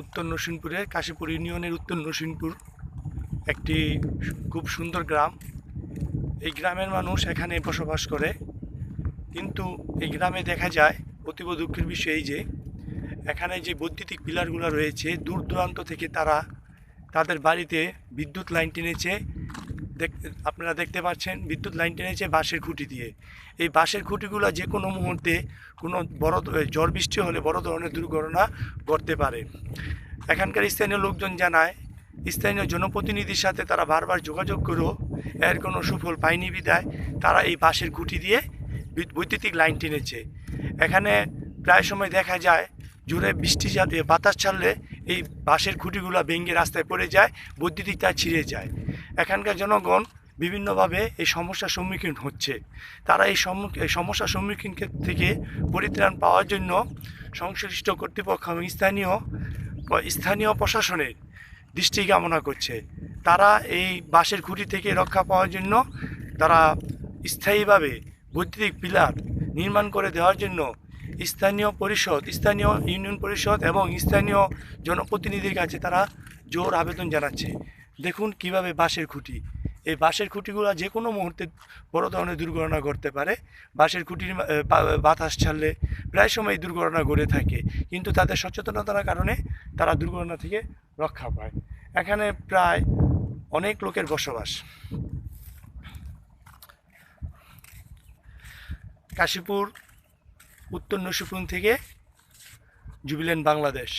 উত্তর নরসিংপুরের কাশীপুর ইউনিয়নের উত্তর নরসিংপুর একটি খুব সুন্দর গ্রাম। এই গ্রামের মানুষ এখানে বসবাস করে, কিন্তু এই গ্রামে দেখা যায় অতীব দুঃখের বিষয় এই যে এখানে যে বৈদ্যুতিক পিলারগুলো রয়েছে দূর দূরান্ত থেকে তারা তাদের বাড়িতে বিদ্যুৎ লাইন টেনেছে। আপনারা দেখতে পাচ্ছেন বিদ্যুৎ লাইন টেনেছে বাঁশের খুঁটি দিয়ে। এই বাঁশের খুঁটিগুলো যে কোনো মুহূর্তে কোনো বড় ঝড় বৃষ্টি হলে বড় ধরনের দুর্ঘটনা ঘটতে পারে। এখানকার স্থানীয় লোকজন জানায় স্থানীয় জনপ্রতিনিধির সাথে তারা বারবার যোগাযোগ করেও এর কোনো সুফল পায়নি বিধায় তারা এই বাঁশের খুঁটি দিয়ে বৈদ্যুতিক লাইন টেনেছে। এখানে প্রায় সময় দেখা যায় জোরে বৃষ্টি বাতাস ছাড়লে এই বাঁশের খুঁটিগুলো ভেঙে রাস্তায় পড়ে যায়, বৈদ্যুতিক তার ছিঁড়ে যায়। এখানকার জনগণ বিভিন্নভাবে এই সমস্যার সম্মুখীন হচ্ছে। তারা এই সমস্যার সম্মুখীন থেকে পরিত্রাণ পাওয়ার জন্য সংশ্লিষ্ট কর্তৃপক্ষ এবং স্থানীয় প্রশাসনের দৃষ্টি কামনা করছে। তারা এই বাঁশের খুঁটি থেকে রক্ষা পাওয়ার জন্য তারা স্থায়ীভাবে বৈদ্যুতিক পিলার নির্মাণ করে দেওয়ার জন্য স্থানীয় ইউনিয়ন পরিষদ এবং স্থানীয় জনপ্রতিনিধির কাছে তারা জোর আবেদন জানাচ্ছে। দেখুন কিভাবে বাঁশের খুঁটি, এই বাঁশের খুঁটিগুলো যে কোনো মুহূর্তে বড় ধরনের দুর্ঘটনা ঘটতে পারে। বাঁশের খুঁটির বাতাস ছাড়লে প্রায় সময় দুর্ঘটনা ঘটে থাকে, কিন্তু তাদের সচেতনতার কারণে তারা দুর্ঘটনা থেকে রক্ষা পায়। এখানে প্রায় অনেক লোকের বসবাস। কাশীপুর উত্তর নরসিংপুর থেকে জুবিলেন্ট, বাংলাদেশ।